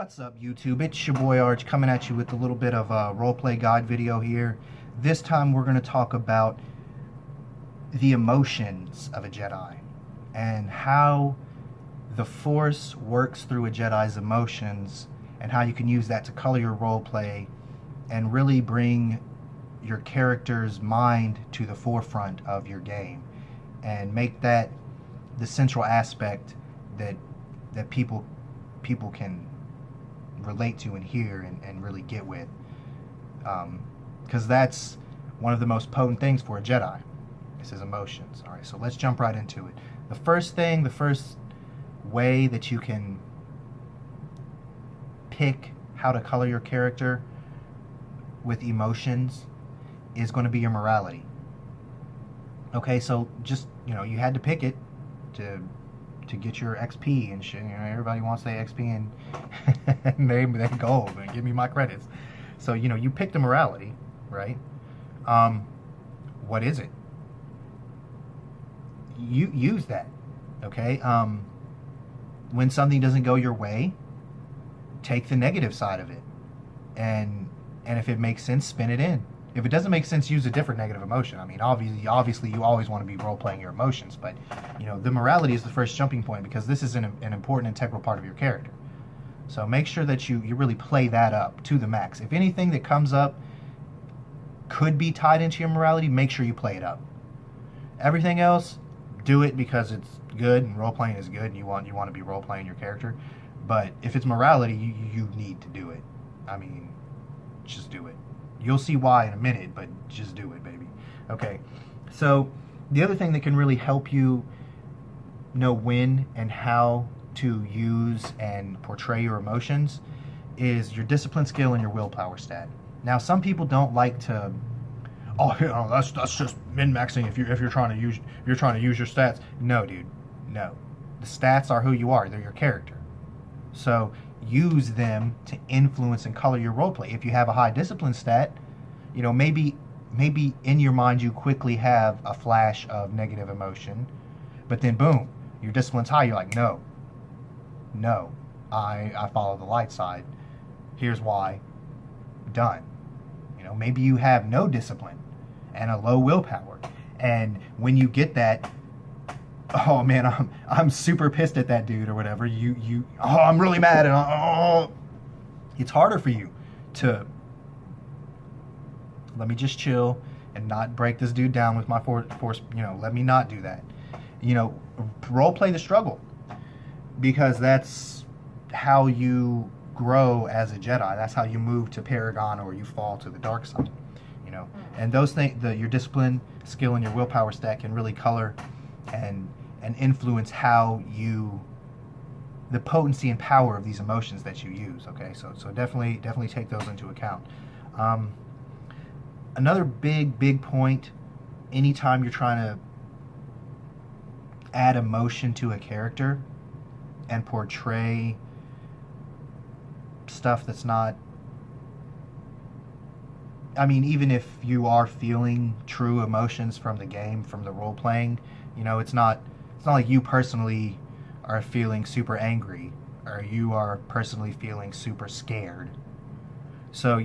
What's up, YouTube? It's your boy Arch coming at you with a little bit of a roleplay guide video here. This time we're going to talk about the emotions of a Jedi and how the Force works through a Jedi's emotions and how you can use that to color your roleplay and really bring your character's mind to the forefront of your game and make that the central aspect that people can relate to and hear and really get with, because that's one of the most potent things for a Jedi. It's his emotions. All right, so let's jump right into it. The first way that you can pick how to color your character with emotions is going to be your morality. Okay, so just, you had to pick it to get your XP and shit. Everybody wants their XP and they gold and give me my credits. So, you picked a morality, right? What is it? You use that, okay? When something doesn't go your way, take the negative side of it. And if it makes sense, spin it in. If it doesn't make sense, use a different negative emotion. I mean, obviously, you always want to be role-playing your emotions, but, the morality is the first jumping point because this is an important, integral part of your character. So make sure that you really play that up to the max. If anything that comes up could be tied into your morality, make sure you play it up. Everything else, do it because it's good and role-playing is good and you want to be role-playing your character. But if it's morality, you need to do it. I mean, just do it. You'll see why in a minute, but just do it, baby. Okay, so the other thing that can really help you know when and how to use and portray your emotions is your discipline skill and your willpower stat. Now, some people don't like to, that's just min-maxing if you're trying to use your stats. No, dude, no. The stats are who you are. They're your character. So use them to influence and color your roleplay. If you have a high discipline stat, maybe in your mind you quickly have a flash of negative emotion, but then boom, your discipline's high. You're like, no, I follow the light side. Here's why. Done. Maybe you have no discipline and a low willpower, and when you get that, oh man, I'm super pissed at that dude or whatever. I'm really mad, and it's harder for you to let me just chill and not break this dude down with my force. Let me not do that. Role play the struggle, because that's how you grow as a Jedi. That's how you move to Paragon or you fall to the dark side. And those things, your discipline, skill, and your willpower stat can really color and influence how the potency and power of these emotions that you use. Okay, so definitely take those into account. Another big point, anytime you're trying to add emotion to a character and portray stuff that's not, even if you are feeling true emotions from the game, from the role playing, it's not like you personally are feeling super angry or you are personally feeling super scared. So,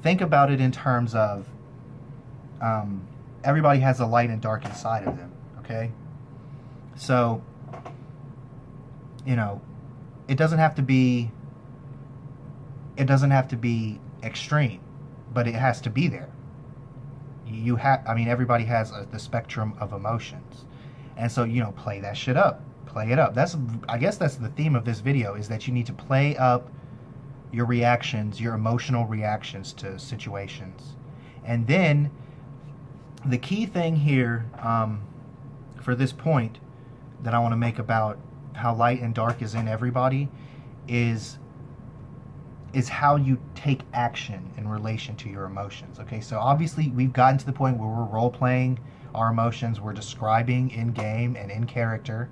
think about it in terms of everybody has a light and dark inside of them, okay? So, it doesn't have to be extreme, but it has to be there. Everybody has the spectrum of emotions. And so, play that shit up. Play it up. I guess that's the theme of this video, is that you need to play up your reactions, your emotional reactions to situations. And then the key thing here, for this point that I want to make about how light and dark is in everybody is how you take action in relation to your emotions. Okay, so obviously we've gotten to the point where we're role-playing our emotions. We're describing in-game and in character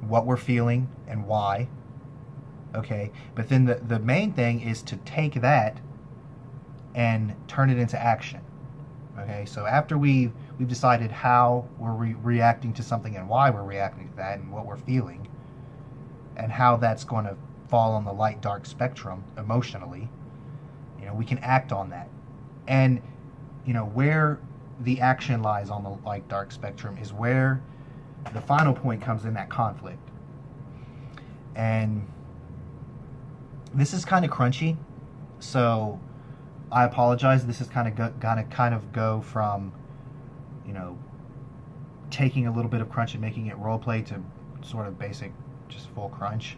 what we're feeling and why. Okay, but then the main thing is to take that and turn it into action. Okay, so after we've decided how we're reacting to something and why we're reacting to that and what we're feeling and how that's going to fall on the light dark spectrum emotionally. You know, we can act on that. And you know, where the action lies on the light dark spectrum is where the final point comes in, that conflict. And this is kind of crunchy, so I apologize. This is gonna kind of go from, you know, taking a little bit of crunch and making it role play to sort of basic, just full crunch,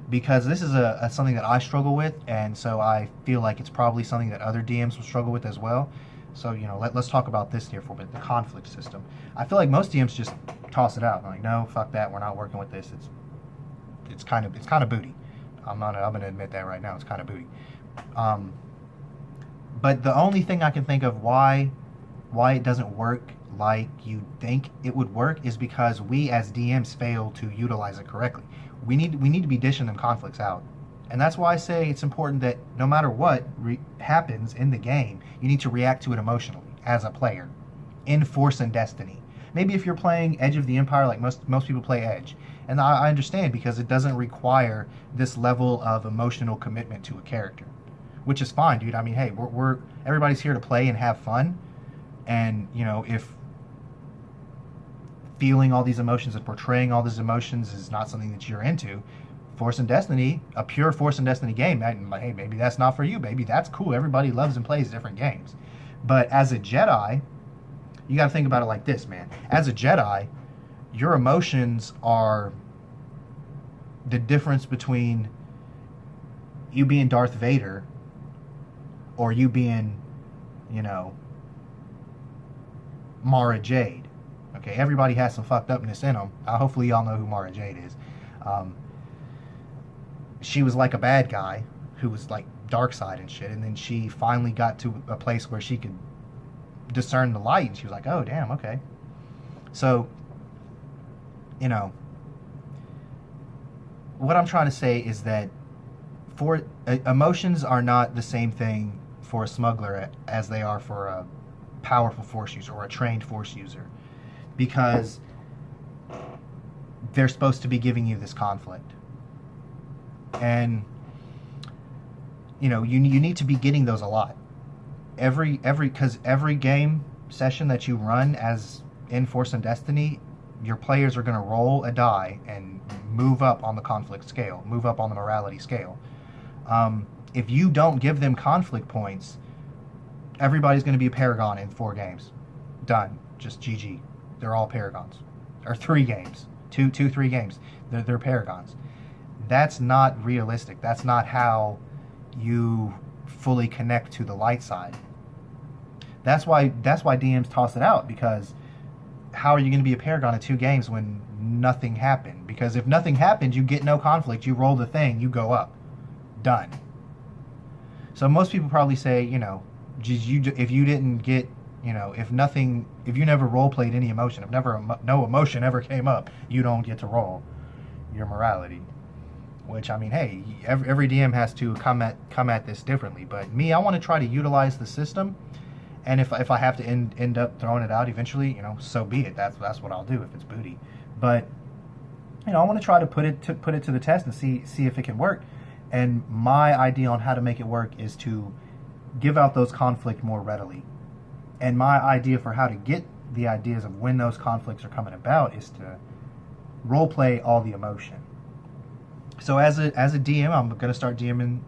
because this is a something that I struggle with, and so I feel like it's probably something that other DMs will struggle with as well. So, you know, let's talk about this here for a bit, the conflict system. I feel like most DMs just toss it out. I'm like, no, fuck that, we're not working with this. It's kind of booty. I'm gonna admit that right now. It's kind of booty. But the only thing I can think of why it doesn't work like you think it would work is because we as DMs fail to utilize it correctly. We need to be dishing them conflicts out. And that's why I say it's important that no matter what happens in the game, you need to react to it emotionally as a player in Force and Destiny. Maybe if you're playing Edge of the Empire, like most people play Edge, and I understand because it doesn't require this level of emotional commitment to a character, which is fine, dude. I mean, hey, we're everybody's here to play and have fun, and you know, if feeling all these emotions and portraying all these emotions is not something that you're into, Force and Destiny, a pure Force and Destiny game, hey, maybe that's not for you. Maybe that's cool. Everybody loves and plays different games. But as a Jedi, you got to think about it like this, man. As a Jedi, your emotions are the difference between you being Darth Vader or you being, you know, Mara Jade. Okay, everybody has some fucked upness in them. Hopefully y'all know who Mara Jade is. She was like a bad guy who was like dark side and shit, and then she finally got to a place where she could discern the light, and she was like, oh damn, okay. So, you know, what I'm trying to say is that emotions are not the same thing for a smuggler as they are for a powerful Force user or a trained Force user, because they're supposed to be giving you this conflict. And you know, you need to be getting those a lot. Because every game session that you run as in Force and Destiny, your players are going to roll a die and move up on the conflict scale, move up on the morality scale. If you don't give them conflict points, everybody's going to be a paragon in 4 games. Done. Just GG. They're all paragons. Or 3 games. 3 games. They're paragons. That's not realistic. That's not how you fully connect to the light side. That's why DMs toss it out, because how are you going to be a paragon in 2 games when nothing happened? Because if nothing happened, you get no conflict, you roll the thing, you go up. Done. So most people probably say, you know, if you didn't get, you know, if you never role played any emotion, if no emotion ever came up, you don't get to roll your morality. Which, I mean, hey, every DM has to come at this differently. But me, I want to try to utilize the system, and if I have to end up throwing it out eventually, you know, so be it. That's what I'll do if it's booty. But you know, I want to try to put it to the test and see if it can work. And my idea on how to make it work is to give out those conflict more readily. And my idea for how to get the ideas of when those conflicts are coming about is to role play all the emotion. So as a DM, I'm going to start DMing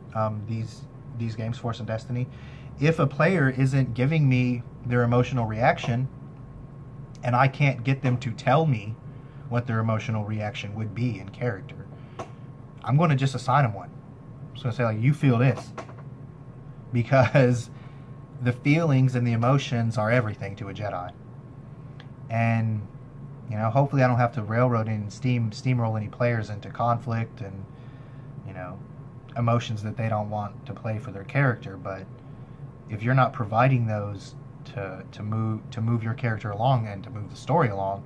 these games, Force and Destiny. If a player isn't giving me their emotional reaction, and I can't get them to tell me what their emotional reaction would be in character, I'm going to just assign them one. I'm just going to say, like, you feel this. Because the feelings and the emotions are everything to a Jedi. And you know, hopefully I don't have to railroad and steamroll any players into conflict and, you know, emotions that they don't want to play for their character. But if you're not providing those to move your character along and to move the story along,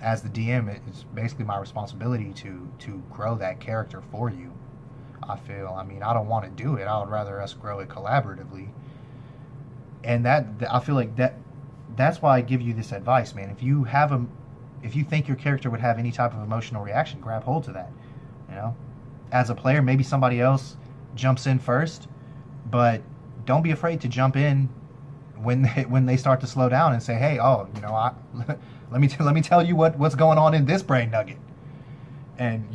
as the DM, it's basically my responsibility to grow that character for you. I mean, I don't want to do it. I would rather us grow it collaboratively. And I feel like that's why I give you this advice, man. If you think your character would have any type of emotional reaction, grab hold to that. You know, as a player. Maybe somebody else jumps in first, but don't be afraid to jump in when they start to slow down and say, hey, oh, let me tell you what's going on in this brain nugget, and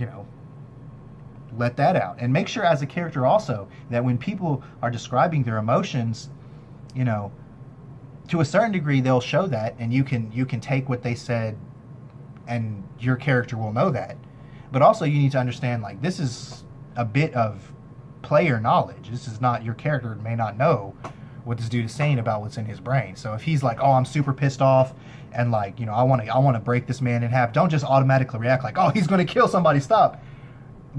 let that out. And make sure as a character also that when people are describing their emotions, to a certain degree they'll show that, and you can take what they said, and your character will know that. But also you need to understand, like, this is a bit of player knowledge. This is not, your character may not know what this dude is saying about what's in his brain. So if he's like, oh, I'm super pissed off, and like, I want to break this man in half, don't just automatically react like, oh, he's going to kill somebody, stop.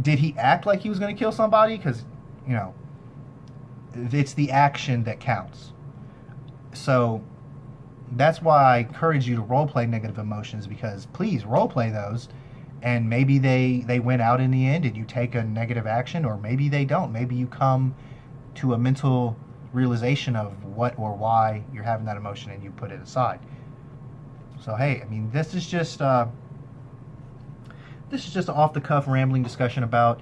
Did he act like he was going to kill somebody? Because it's the action that counts. So that's why I encourage you to roleplay negative emotions, because please roleplay those, and maybe they win out in the end and you take a negative action, or maybe they don't. Maybe you come to a mental realization of what or why you're having that emotion and you put it aside. So hey, I mean, this is just an off-the-cuff rambling discussion about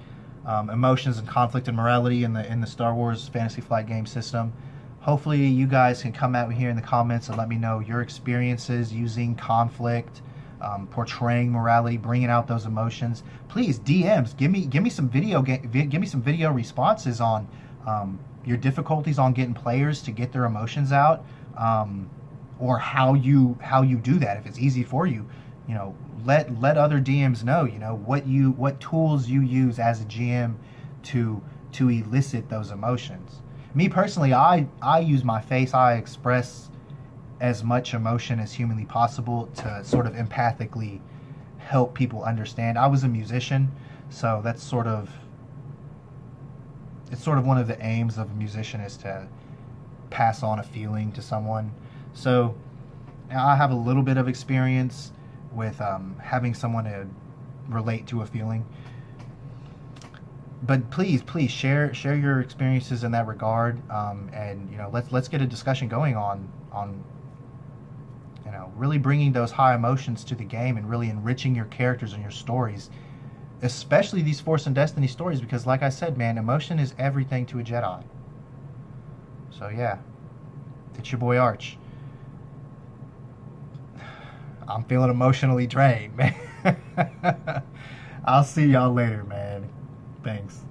emotions and conflict and morality in the Star Wars Fantasy Flight game system. Hopefully you guys can come out here in the comments and let me know your experiences using conflict, portraying morality, bringing out those emotions. Please, DMs, give me some video responses on your difficulties on getting players to get their emotions out, or how you do that. If it's easy for you, let other DMs know, what tools you use as a GM to elicit those emotions. Me personally, I use my face. I express as much emotion as humanly possible to sort of empathically help people understand. I was a musician, so it's sort of one of the aims of a musician is to pass on a feeling to someone. So I have a little bit of experience with having someone to relate to a feeling. But please share your experiences in that regard, and let's get a discussion going on really bringing those high emotions to the game and really enriching your characters and your stories, especially these Force and Destiny stories, because like I said, man, emotion is everything to a Jedi. So yeah, it's your boy Arch. I'm feeling emotionally drained, man. I'll see y'all later, man. Thanks.